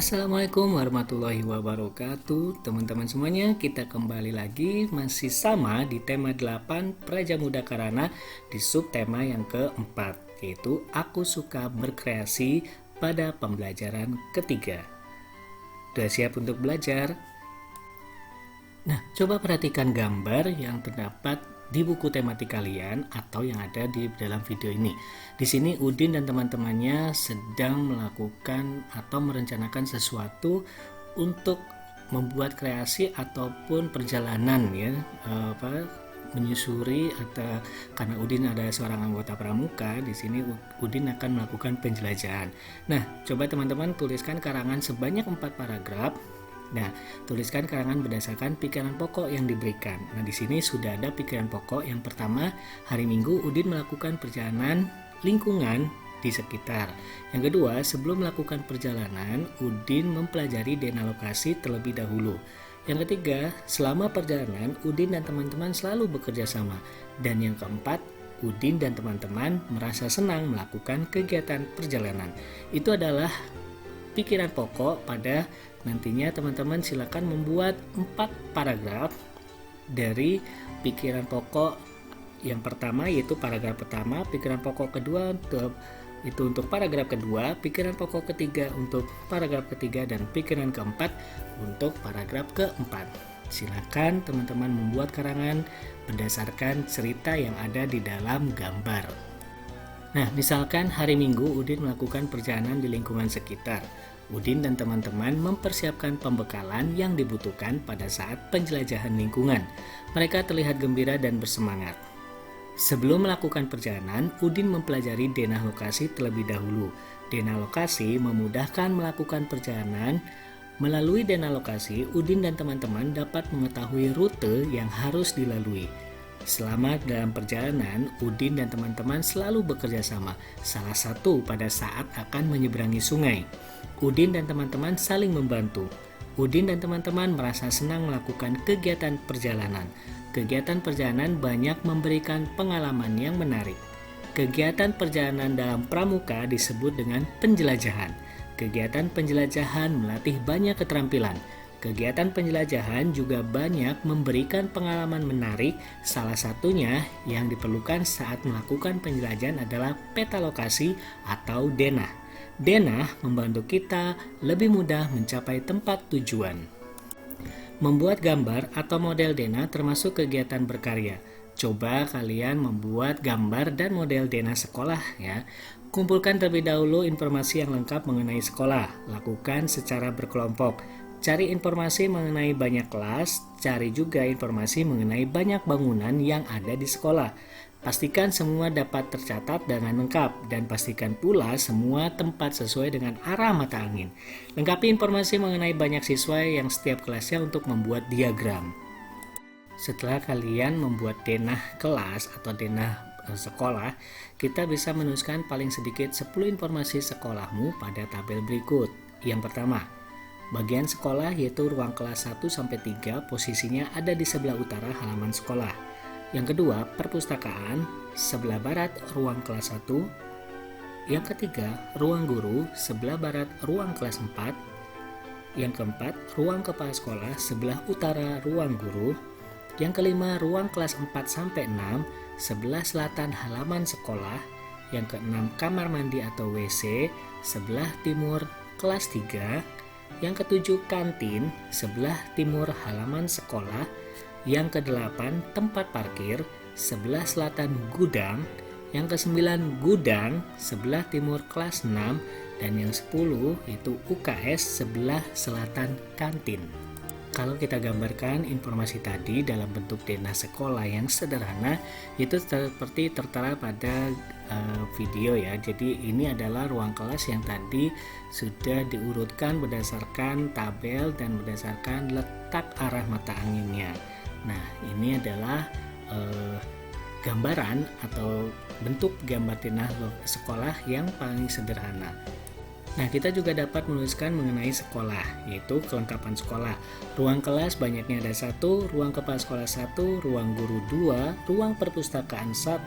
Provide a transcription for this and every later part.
Assalamualaikum warahmatullahi wabarakatuh. Teman-teman semuanya, kita kembali lagi masih sama di tema 8 Praja Muda Karana di subtema yang keempat, yaitu Aku Suka Berkreasi pada pembelajaran ketiga. Sudah siap untuk belajar? Nah, coba perhatikan gambar yang terdapat di buku tematik kalian atau yang ada di dalam video ini. Di sini Udin dan teman-temannya sedang melakukan atau merencanakan sesuatu untuk membuat kreasi ataupun perjalanan ya, menyusuri atau karena Udin ada seorang anggota pramuka, di sini Udin akan melakukan penjelajahan. Nah, coba teman-teman tuliskan karangan sebanyak 4 paragraf. Nah, tuliskan karangan berdasarkan pikiran pokok yang diberikan. Nah, di sini sudah ada pikiran pokok. Yang pertama, hari Minggu Udin melakukan perjalanan lingkungan di sekitar. Yang kedua, sebelum melakukan perjalanan, Udin mempelajari dena lokasi terlebih dahulu. Yang ketiga, selama perjalanan, Udin dan teman-teman selalu bekerja sama. Dan yang keempat, Udin dan teman-teman merasa senang melakukan kegiatan perjalanan. Itu adalah pikiran pokok pada nantinya teman-teman silakan membuat 4 paragraf dari pikiran pokok yang pertama, yaitu paragraf pertama, pikiran pokok kedua itu untuk paragraf kedua, pikiran pokok ketiga untuk paragraf ketiga, dan pikiran keempat untuk paragraf keempat. Silakan teman-teman membuat karangan berdasarkan cerita yang ada di dalam gambar. Nah, misalkan hari Minggu Udin melakukan perjalanan di lingkungan sekitar. Udin dan teman-teman mempersiapkan pembekalan yang dibutuhkan pada saat penjelajahan lingkungan. Mereka terlihat gembira dan bersemangat. Sebelum melakukan perjalanan, Udin mempelajari denah lokasi terlebih dahulu. Denah lokasi memudahkan melakukan perjalanan. Melalui denah lokasi, Udin dan teman-teman dapat mengetahui rute yang harus dilalui. Selama dalam perjalanan, Udin dan teman-teman selalu bekerja sama, salah satu pada saat akan menyeberangi sungai. Udin dan teman-teman saling membantu. Udin dan teman-teman merasa senang melakukan kegiatan perjalanan. Kegiatan perjalanan banyak memberikan pengalaman yang menarik. Kegiatan perjalanan dalam pramuka disebut dengan penjelajahan. Kegiatan penjelajahan melatih banyak keterampilan. Kegiatan penjelajahan juga banyak memberikan pengalaman menarik. Salah satunya yang diperlukan saat melakukan penjelajahan adalah peta lokasi atau denah. Denah membantu kita lebih mudah mencapai tempat tujuan. Membuat gambar atau model denah termasuk kegiatan berkarya. Coba kalian membuat gambar dan model denah sekolah ya. Kumpulkan terlebih dahulu informasi yang lengkap mengenai sekolah. Lakukan secara berkelompok. Cari informasi mengenai banyak kelas, cari juga informasi mengenai banyak bangunan yang ada di sekolah. Pastikan semua dapat tercatat dengan lengkap dan pastikan pula semua tempat sesuai dengan arah mata angin. Lengkapi informasi mengenai banyak siswa yang setiap kelasnya untuk membuat diagram. Setelah kalian membuat denah kelas atau denah sekolah, kita bisa menuliskan paling sedikit 10 informasi sekolahmu pada tabel berikut. Yang pertama, bagian sekolah yaitu ruang kelas 1-3 posisinya ada di sebelah utara halaman sekolah. Yang kedua, perpustakaan, sebelah barat ruang kelas 1. Yang ketiga, ruang guru, sebelah barat ruang kelas 4. Yang keempat, ruang kepala sekolah, sebelah utara ruang guru. Yang kelima, ruang kelas 4-6, sebelah selatan halaman sekolah. Yang keenam, kamar mandi atau WC, sebelah timur kelas 3. Yang ketujuh, kantin, sebelah timur halaman sekolah. Yang kedelapan, tempat parkir, sebelah selatan gudang. Yang kesembilan, gudang, sebelah timur kelas 6. Dan yang 10 itu UKS, sebelah selatan kantin. Kalau kita gambarkan informasi tadi dalam bentuk denah sekolah yang sederhana, itu seperti tertera pada video ya. Jadi ini adalah ruang kelas yang tadi sudah diurutkan berdasarkan tabel dan berdasarkan letak arah mata anginnya. Nah, ini adalah gambaran atau bentuk gambar denah sekolah yang paling sederhana. Nah, kita juga dapat menuliskan mengenai sekolah, yaitu kelengkapan sekolah. Ruang kelas banyaknya ada 1, ruang kepala sekolah 1, ruang guru 2, ruang perpustakaan 1,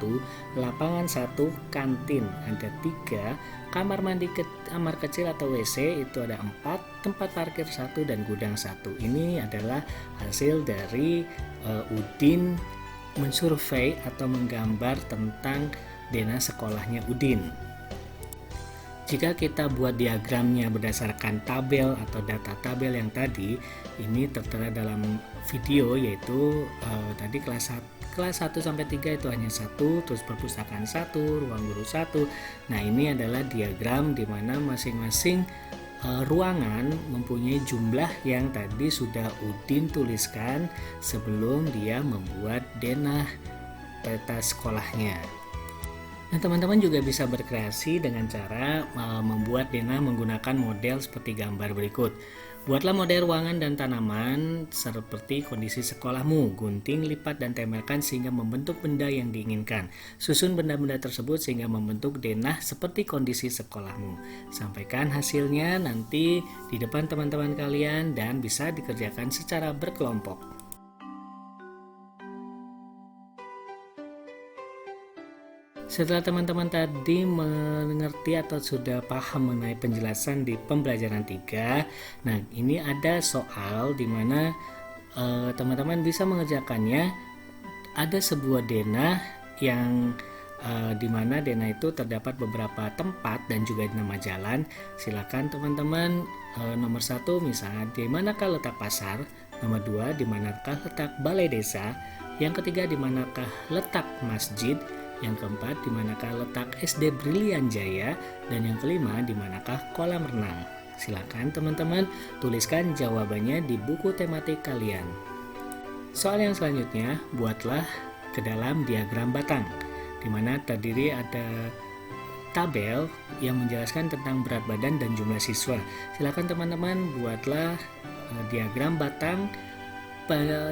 lapangan 1, kantin ada 3, kamar mandi kamar kecil atau WC itu ada 4, tempat parkir 1, dan gudang 1. Ini adalah hasil dari Udin mensurvei atau menggambar tentang denah sekolahnya Udin. Jika kita buat diagramnya berdasarkan tabel atau data tabel yang tadi, ini tertera dalam video, yaitu tadi kelas 1 sampai 3 itu hanya 1, terus perpustakaan 1, ruang guru 1. Nah, ini adalah diagram di mana masing-masing ruangan mempunyai jumlah yang tadi sudah Udin tuliskan sebelum dia membuat denah peta sekolahnya. Nah, teman-teman juga bisa berkreasi dengan cara membuat denah menggunakan model seperti gambar berikut. Buatlah model ruangan dan tanaman seperti kondisi sekolahmu. Gunting, lipat, dan tempelkan sehingga membentuk benda yang diinginkan. Susun benda-benda tersebut sehingga membentuk denah seperti kondisi sekolahmu. Sampaikan hasilnya nanti di depan teman-teman kalian dan bisa dikerjakan secara berkelompok. Setelah teman-teman tadi mengerti atau sudah paham mengenai penjelasan di pembelajaran 3, nah ini ada soal di mana teman-teman bisa mengerjakannya. Ada sebuah denah yang di mana denah itu terdapat beberapa tempat dan juga nama jalan. Silakan teman-teman, nomor 1 misalnya di manakah letak pasar, nomor 2 di manakah letak balai desa, yang ketiga di manakah letak masjid, yang keempat, di manakah letak SD Brilian Jaya, dan yang kelima, di manakah kolam renang. Silakan teman-teman tuliskan jawabannya di buku tematik kalian. Soal yang selanjutnya, buatlah ke dalam diagram batang, di mana terdiri ada tabel yang menjelaskan tentang berat badan dan jumlah siswa. Silakan teman-teman buatlah diagram batang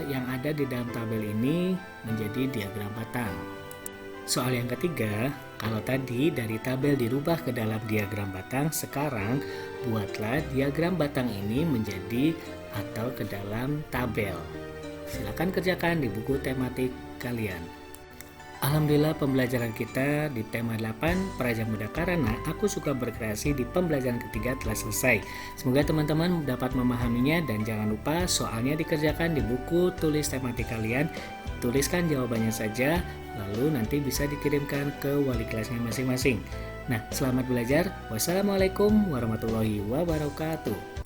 yang ada di dalam tabel ini menjadi diagram batang. Soal yang ketiga, kalau tadi dari tabel dirubah ke dalam diagram batang, sekarang buatlah diagram batang ini menjadi atau ke dalam tabel. Silakan kerjakan di buku tematik kalian. Alhamdulillah pembelajaran kita di tema 8 Praja Muda Karana Aku Suka Berkreasi di pembelajaran ketiga telah selesai. Semoga teman-teman dapat memahaminya dan jangan lupa soalnya dikerjakan di buku tulis tematik kalian. Tuliskan jawabannya saja, lalu nanti bisa dikirimkan ke wali kelasnya masing-masing. Nah, selamat belajar. Wassalamualaikum warahmatullahi wabarakatuh.